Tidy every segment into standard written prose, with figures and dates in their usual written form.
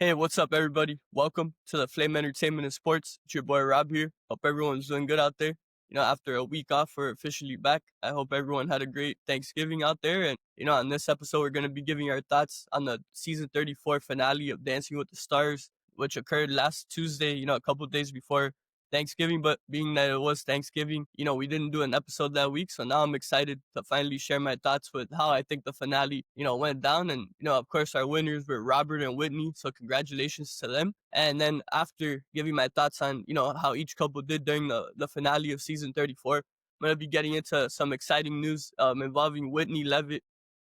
Hey, what's up, everybody? Welcome to the Flame Entertainment and Sports. It's your boy Rob here. Hope everyone's doing good out there. After a week off, we're officially back. I hope everyone had a great Thanksgiving out there. And, on this episode, we're going to be giving our thoughts on the season 34 finale of Dancing with the Stars, which occurred last Tuesday, a couple of days before Thanksgiving. But being that it was Thanksgiving, we didn't do an episode that week. So now I'm excited to finally share my thoughts with how I think the finale, went down. And, of course, our winners were Robert and Whitney. So congratulations to them. And then after giving my thoughts on, how each couple did during the finale of season 34, I'm going to be getting into some exciting news involving Whitney Leavitt,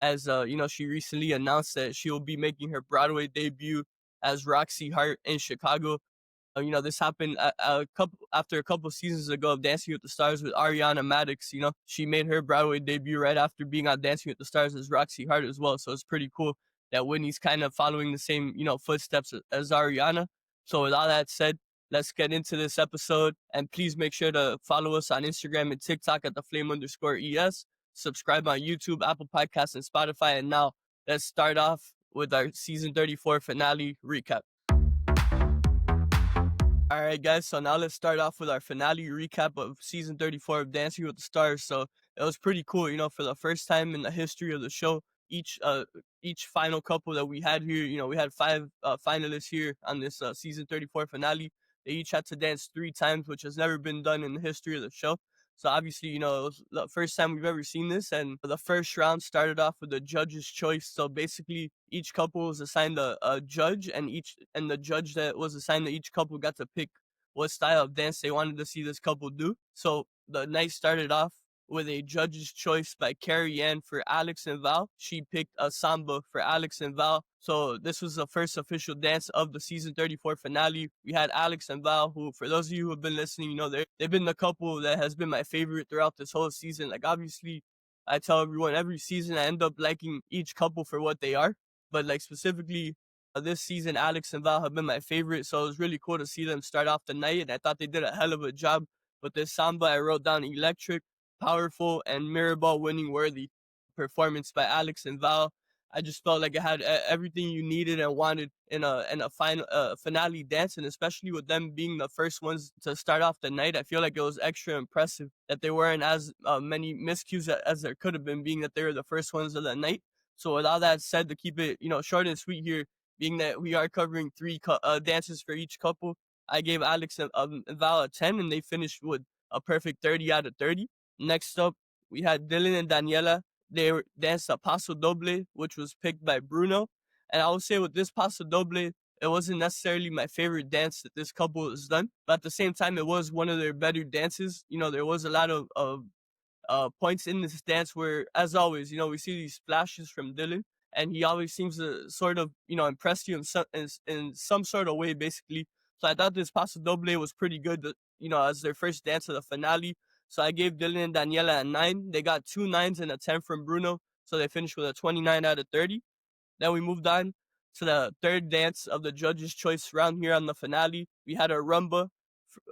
as, she recently announced that she will be making her Broadway debut as Roxie Hart in Chicago. This happened after a couple seasons ago of Dancing with the Stars with Ariana Madix. She made her Broadway debut right after being on Dancing with the Stars as Roxie Hart as well. So it's pretty cool that Whitney's kind of following the same, footsteps as Ariana. So with all that said, let's get into this episode. And please make sure to follow us on Instagram and TikTok at @theflame_ES. Subscribe on YouTube, Apple Podcasts, and Spotify. And now let's start off with our season 34 finale recap. All right, guys, so now let's start off with our finale recap of season 34 of Dancing with the Stars. So it was pretty cool, for the first time in the history of the show, each final couple that we had here, we had five finalists here on this season 34 finale. They each had to dance 3 times, which has never been done in the history of the show. So obviously, it was the first time we've ever seen this. And the first round started off with the judge's choice. So basically, each couple was assigned a judge, and the judge that was assigned to each couple got to pick what style of dance they wanted to see this couple do. So the night started off with a judge's choice by Carrie Ann for Alix and Val. She picked a samba for Alix and Val. So this was the first official dance of the season 34 finale. We had Alix and Val, who, for those of you who have been listening, they've been the couple that has been my favorite throughout this whole season. Like, obviously, I tell everyone every season I end up liking each couple for what they are. But, like, specifically, this season, Alix and Val have been my favorite. So it was really cool to see them start off the night. And I thought they did a hell of a job with this samba. I wrote down electric, powerful, and mirror ball winning worthy performance by Alix and Val. I just felt like it had everything you needed and wanted in a final finale dance, and especially with them being the first ones to start off the night, I feel like it was extra impressive that there weren't as many miscues as there could have been, being that they were the first ones of the night. So with all that said, to keep it short and sweet here, being that we are covering 3 dances for each couple, I gave Alix and Val a 10, and they finished with a perfect 30 out of 30. Next up, we had Dylan and Daniela. They danced a Paso Doble, which was picked by Bruno. And I would say with this Paso Doble, it wasn't necessarily my favorite dance that this couple has done. But at the same time, it was one of their better dances. There was a lot of points in this dance where, as always, we see these flashes from Dylan. And he always seems to sort of, impress you in some sort of way, basically. So I thought this Paso Doble was pretty good, as their first dance of the finale. So I gave Dylan and Daniela a 9. They got 2 9s and a 10 from Bruno. So they finished with a 29 out of 30. Then we moved on to the third dance of the judge's choice round here on the finale. We had a rumba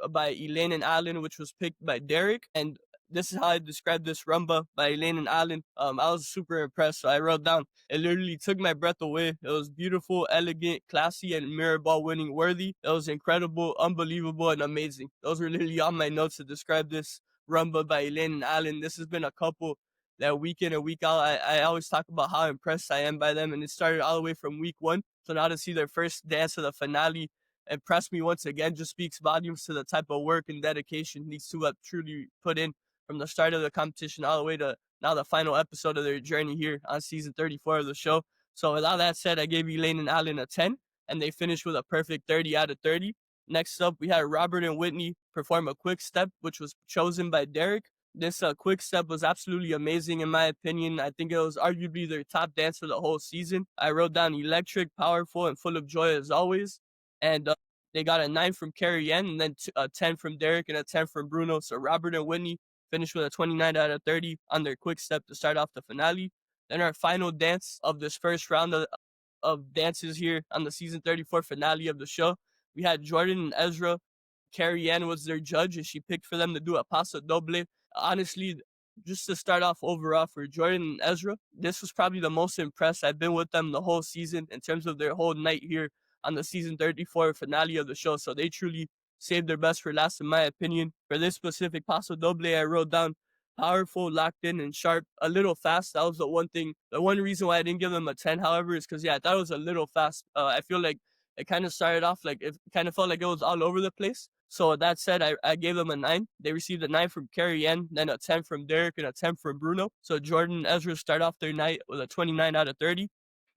by Elaine and Alan, which was picked by Derek. And this is how I describe this rumba by Elaine and Alan. I was super impressed. So I wrote down, it literally took my breath away. It was beautiful, elegant, classy, and mirror ball winning worthy. It was incredible, unbelievable, and amazing. Those were literally on my notes to describe this rumba by Elaine and Alan. This has been a couple that week in and week out, I always talk about how impressed I am by them. And it started all the way from week 1. So now to see their first dance of the finale impress me once again just speaks volumes to the type of work and dedication these two have truly put in from the start of the competition all the way to now the final episode of their journey here on season 34 of the show. So with all that said, I gave Elaine and Alan a 10, and they finished with a perfect 30 out of 30. Next up, we had Robert and Whitney perform a quick step, which was chosen by Derek. This quick step was absolutely amazing in my opinion. I think it was arguably their top dance for the whole season. I wrote down electric, powerful, and full of joy as always. And they got a 9 from Carrie Ann, and then a 10 from Derek and a 10 from Bruno. So Robert and Whitney finished with a 29 out of 30 on their quick step to start off the finale. Then our final dance of this first round of dances here on the season 34 finale of the show, we had Jordan and Ezra. Carrie Ann was their judge, and she picked for them to do a Paso Doble. Honestly, just to start off overall for Jordan and Ezra, this was probably the most impressed I've been with them the whole season in terms of their whole night here on the season 34 finale of the show. So they truly saved their best for last, in my opinion. For this specific Paso Doble, I wrote down powerful, locked in, and sharp, a little fast. That was the one thing. The one reason why I didn't give them a 10, however, is because, yeah, I thought it was a little fast. I feel like it kind of started off like it kind of felt like it was all over the place. So with that said, I gave them a 9. They received a 9 from Carrie Ann, then a 10 from Derek, and a 10 from Bruno. So Jordan and Ezra start off their night with a 29 out of 30.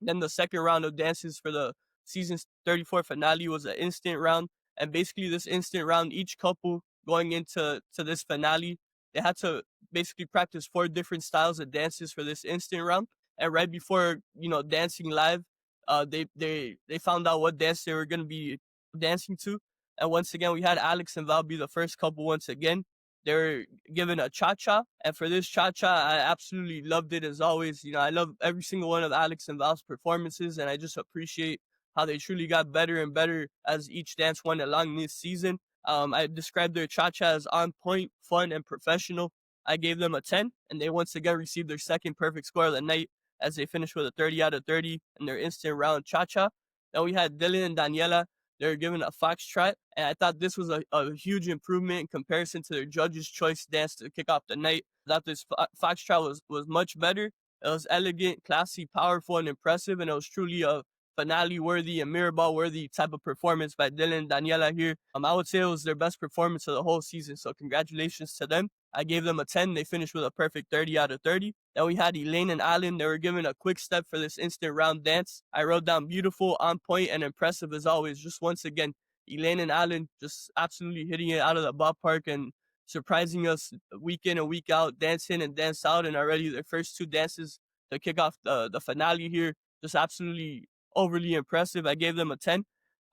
Then the second round of dances for the season's 34 finale was an instant round. And basically this instant round, each couple going into this finale, they had to basically practice 4 different styles of dances for this instant round. And right before, dancing live, they found out what dance they were going to be dancing to. And once again, we had Alix and Val be the first couple once again. They were given a cha-cha. And for this cha-cha, I absolutely loved it as always. I love every single one of Alix and Val's performances, and I just appreciate how they truly got better and better as each dance went along this season. I described their cha-cha as on point, fun, and professional. I gave them a 10, and they once again received their second perfect score of the night as they finished with a 30 out of 30 in their instant round cha-cha. Then we had Dylan and Daniela. They were given a foxtrot, and I thought this was a huge improvement in comparison to their judge's choice dance to kick off the night. I thought this foxtrot was much better. It was elegant, classy, powerful, and impressive, and it was truly a finale-worthy and mirror ball-worthy type of performance by Dylan and Daniela here. I would say it was their best performance of the whole season, so congratulations to them. I gave them a 10. They finished with a perfect 30 out of 30. Then we had Elaine and Alan. They were given a quick step for this instant round dance. I wrote down beautiful, on point, and impressive as always. Just once again, Elaine and Alan just absolutely hitting it out of the ballpark and surprising us week in and week out, dance in and dance out. And already their first 2 dances to kick off the finale here, just absolutely overly impressive. I gave them a 10.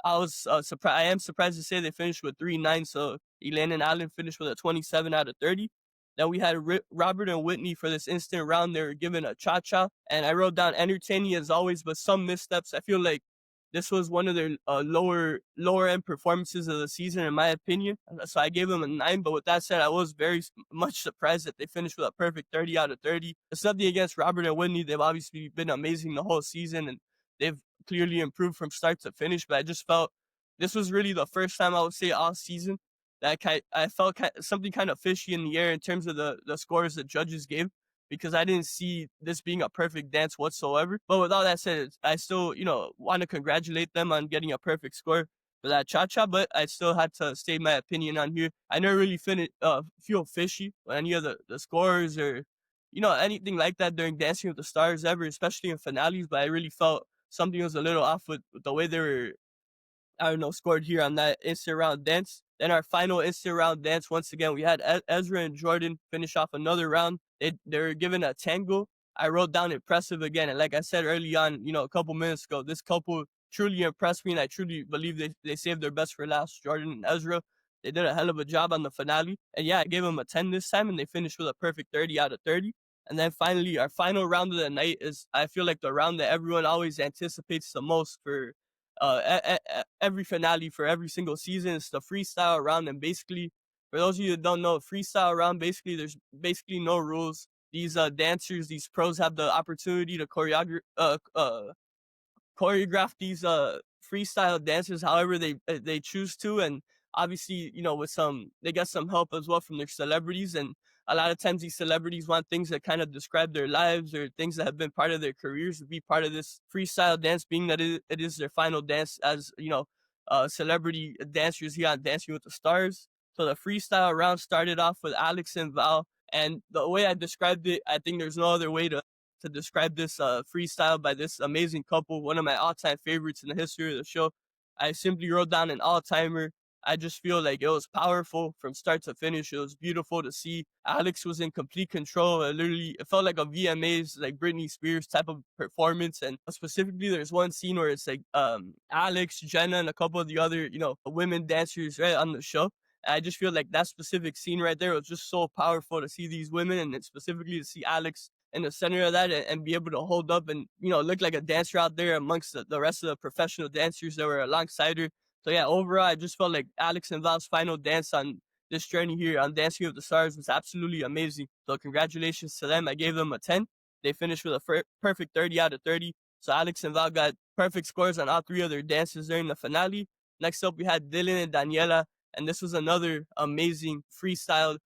I was surprised. I am surprised to say they finished with 3-9. So Elaine and Alan finished with a 27 out of 30. Then we had Robert and Whitney for this instant round. They were given a cha-cha, and I wrote down entertaining as always, but some missteps. I feel like this was one of their lower end performances of the season, in my opinion. So I gave them a 9. But with that said, I was very much surprised that they finished with a perfect 30 out of 30. It's nothing against Robert and Whitney. They've obviously been amazing the whole season, and they've clearly improved from start to finish. But I just felt this was really the first time, I would say, all season that I felt something kind of fishy in the air in terms of the scores the judges gave, because I didn't see this being a perfect dance whatsoever. But with all that said, I still, want to congratulate them on getting a perfect score for that cha-cha, but I still had to state my opinion on here. I never really feel fishy with any of the scores or, anything like that during Dancing with the Stars ever, especially in finales, but I really felt something was a little off with the way they were, scored here on that instant round dance. Then our final instant round dance, once again, we had Ezra and Jordan finish off another round. They were given a tango. I wrote down impressive again. And like I said early on, a couple minutes ago, this couple truly impressed me, and I truly believe they saved their best for last, Jordan and Ezra. They did a hell of a job on the finale. And yeah, I gave them a 10 this time, and they finished with a perfect 30 out of 30. And then finally, our final round of the night is, I feel like, the round that everyone always anticipates the most for every finale for every single season. It's the freestyle round, and basically, for those of you that don't know, freestyle round, basically there's basically no rules. These dancers, these pros have the opportunity to choreograph these freestyle dances however they choose to, and obviously, with they get some help as well from their celebrities. And a lot of times these celebrities want things that kind of describe their lives or things that have been part of their careers to be part of this freestyle dance, being that it is their final dance as celebrity dancers here on Dancing with the Stars. So the freestyle round started off with Alix and Val, and the way I described it, I think there's no other way to describe this freestyle by this amazing couple, one of my all-time favorites in the history of the show. I simply wrote down an all-timer. I just feel like it was powerful from start to finish. It was beautiful to see. Alix was in complete control. It felt like a VMA's, like Britney Spears type of performance. And specifically, there's one scene where it's like Alix, Jenna, and a couple of the other, women dancers right on the show. And I just feel like that specific scene right there was just so powerful to see these women, and specifically to see Alix in the center of that and be able to hold up and, look like a dancer out there amongst the rest of the professional dancers that were alongside her. So yeah, overall, I just felt like Alix and Val's final dance on this journey here on Dancing with the Stars was absolutely amazing. So congratulations to them. I gave them a 10. They finished with a perfect 30 out of 30. So Alix and Val got perfect scores on all three of their dances during the finale. Next up, we had Dylan and Daniela, and this was another amazing freestyle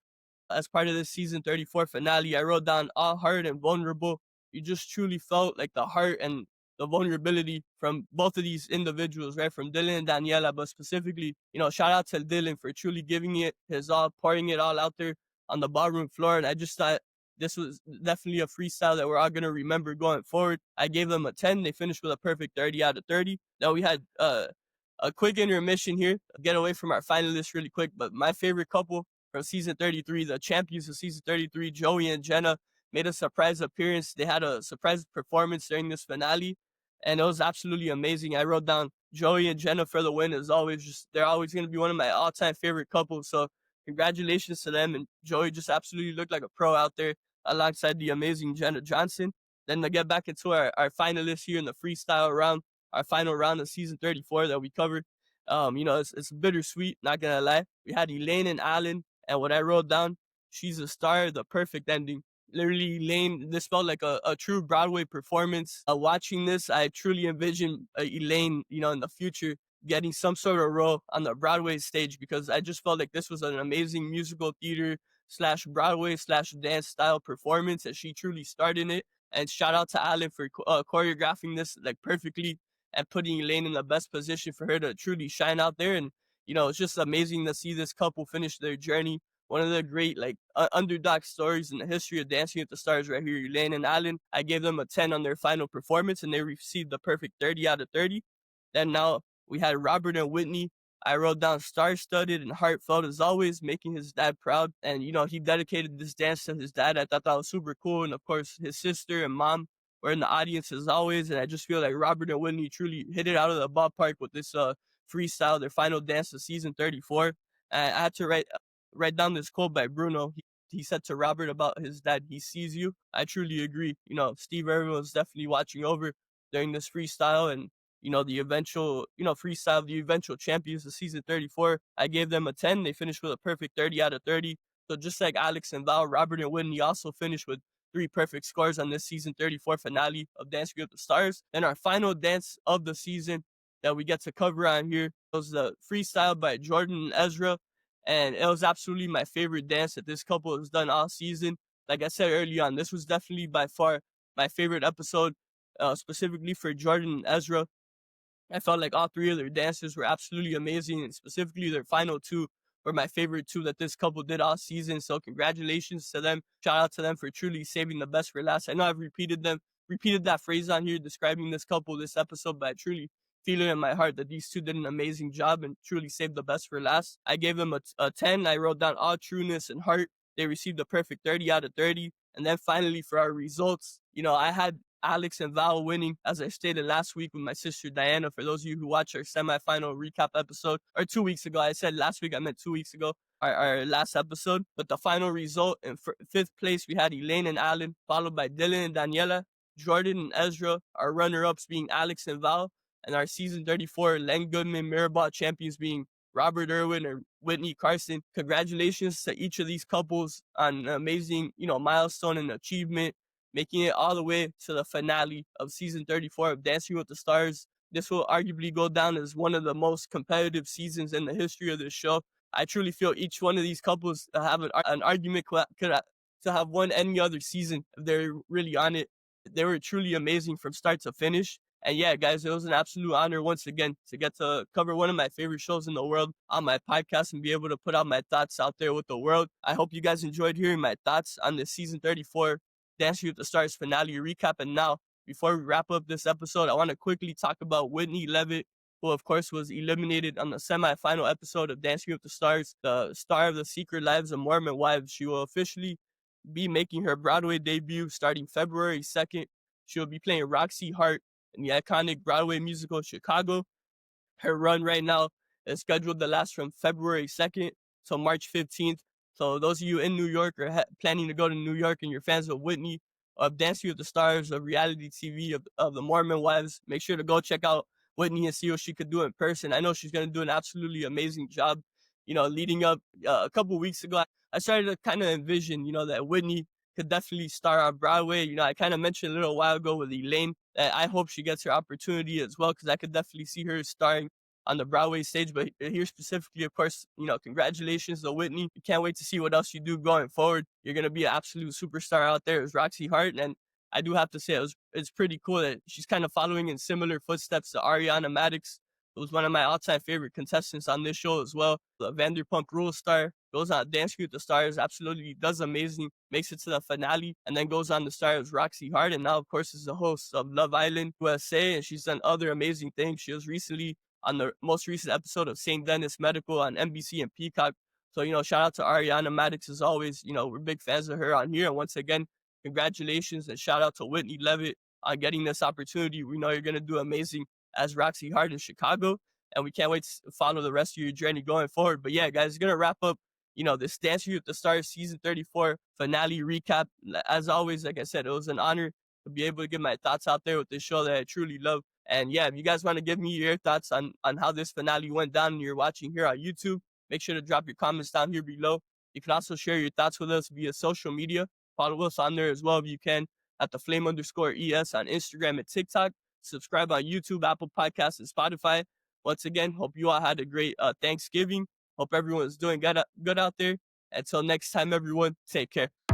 as part of this season 34 finale. I wrote down all heart and vulnerable. You just truly felt like the heart and the vulnerability from both of these individuals, right? From Dylan and Daniela, but specifically, shout out to Dylan for truly giving it his all, pouring it all out there on the ballroom floor. And I just thought this was definitely a freestyle that we're all going to remember going forward. I gave them a 10. They finished with a perfect 30 out of 30. Now we had a quick intermission here, get away from our finalists really quick. But my favorite couple from season 33, the champions of season 33, Joey and Jenna, made a surprise appearance. They had a surprise performance during this finale, and it was absolutely amazing. I wrote down Joey and Jenna for the win. As always, they're always going to be one of my all-time favorite couples. So congratulations to them. And Joey just absolutely looked like a pro out there alongside the amazing Jenna Johnson. Then to get back into our finalists here in the freestyle round, our final round of season 34 that we covered. It's bittersweet, not gonna lie. We had Elaine and Alan, and what I wrote down, she's a star, the perfect ending. Literally, Elaine, this felt like a true Broadway performance. Watching this, I truly envision Elaine, in the future getting some sort of role on the Broadway stage, because I just felt like this was an amazing musical theater slash Broadway slash dance style performance, and she truly starred in it. And shout out to Alan for choreographing this like perfectly and putting Elaine in the best position for her to truly shine out there. And, it's just amazing to see this couple finish their journey. One of the great, underdog stories in the history of Dancing with the Stars right here, Elaine and Alan. I gave them a 10 on their final performance, and they received the perfect 30 out of 30. Then now we had Robert and Whitney. I wrote down star-studded and heartfelt as always, making his dad proud. And, he dedicated this dance to his dad. I thought that was super cool. And, of course, his sister and mom were in the audience as always. And I just feel like Robert and Whitney truly hit it out of the ballpark with this freestyle, their final dance of season 34. And I had to write down this quote by Bruno. He said to Robert about his dad, "He sees you." I truly agree. Steve Irwin was definitely watching over during this freestyle. And the eventual, freestyle, the eventual champions of season 34. I gave them a 10. They finished with a perfect 30 out of 30. So just like Alix and Val, Robert and Whitney also finished with 3 perfect scores on this season 34 finale of Dancing with the Stars. Then our final dance of the season that we get to cover on here was the freestyle by Jordan and Ezra. And it was absolutely my favorite dance that this couple has done all season. Like I said early on, this was definitely by far my favorite episode, specifically for Jordan and Ezra. I felt like all three of their dances were absolutely amazing, and specifically their final two were my favorite two that this couple did all season. So congratulations to them. Shout out to them for truly saving the best for last. I know I've repeated that phrase on here describing this couple this episode, but I truly feel it in my heart that these two did an amazing job and truly saved the best for last. I gave them a 10. I wrote down all trueness and heart. They received a perfect 30 out of 30. And then finally for our results, I had Alix and Val winning, as I stated last week with my sister Diana. For those of you who watched our semifinal recap episode, or 2 weeks ago, I said last week, I meant 2 weeks ago, our last episode. But the final result, in fifth place, we had Elaine and Alan, followed by Dylan and Daniela, Jordan and Ezra, our runner-ups being Alix and Val, and our season 34 Len Goodman Mirrorball champions being Robert Irwin and Witney Carson. Congratulations to each of these couples on an amazing, milestone and achievement, making it all the way to the finale of season 34 of Dancing with the Stars. This will arguably go down as one of the most competitive seasons in the history of this show. I truly feel each one of these couples have an argument to have won any other season if they're really on it. They were truly amazing from start to finish. And yeah, guys, it was an absolute honor once again to get to cover one of my favorite shows in the world on my podcast and be able to put out my thoughts out there with the world. I hope you guys enjoyed hearing my thoughts on the season 34 Dancing with the Stars finale recap. And now, before we wrap up this episode, I want to quickly talk about Whitney Leavitt, who of course was eliminated on the semi-final episode of Dancing with the Stars, the star of The Secret Lives of Mormon Wives. She will officially be making her Broadway debut starting February 2nd. She will be playing Roxie Hart in the iconic Broadway musical Chicago. Her run right now is scheduled to last from February 2nd till March 15th. So those of you in New York or planning to go to New York and you're fans of Whitney, of Dancing with the Stars, of reality TV, of the Mormon Wives, make sure to go check out Whitney and see what she could do in person. I know she's going to do an absolutely amazing job. Leading up a couple weeks ago, I started to kind of envision, that Whitney could definitely star on Broadway. You know, I kind of mentioned a little while ago with Elaine that I hope she gets her opportunity as well, because I could definitely see her starring on the Broadway stage. But here specifically, of course, you know, congratulations to Whitney. We can't wait to see what else you do going forward. You're going to be an absolute superstar out there as Roxie Hart. And I do have to say, it's pretty cool that she's kind of following in similar footsteps to Ariana Madix, who was one of my all-time favorite contestants on this show as well. The Vanderpump Rules star, goes on Dancing with the Stars, absolutely does amazing, makes it to the finale, and then goes on to star as Roxie Hart, and now, of course, is the host of Love Island USA, and she's done other amazing things. She was recently on the most recent episode of St. Denis Medical on NBC and Peacock. So, you know, shout out to Ariana Madix as always. You know, we're big fans of her on here. And once again, congratulations and shout out to Whitney Leavitt on getting this opportunity. We know you're going to do amazing as Roxie Hart in Chicago, and we can't wait to follow the rest of your journey going forward. But yeah, guys, it's going to wrap up, you know, this Dancing with the Stars season 34 finale recap. As always, like I said, it was an honor to be able to get my thoughts out there with this show that I truly love. And yeah, if you guys want to give me your thoughts on how this finale went down and you're watching here on YouTube, make sure to drop your comments down here below. You can also share your thoughts with us via social media. Follow us on there as well if you can at the flame_ES on Instagram and TikTok. Subscribe on YouTube, Apple Podcasts, and Spotify. Once again, hope you all had a great Thanksgiving. Hope everyone's doing good out there. Until next time, everyone, take care.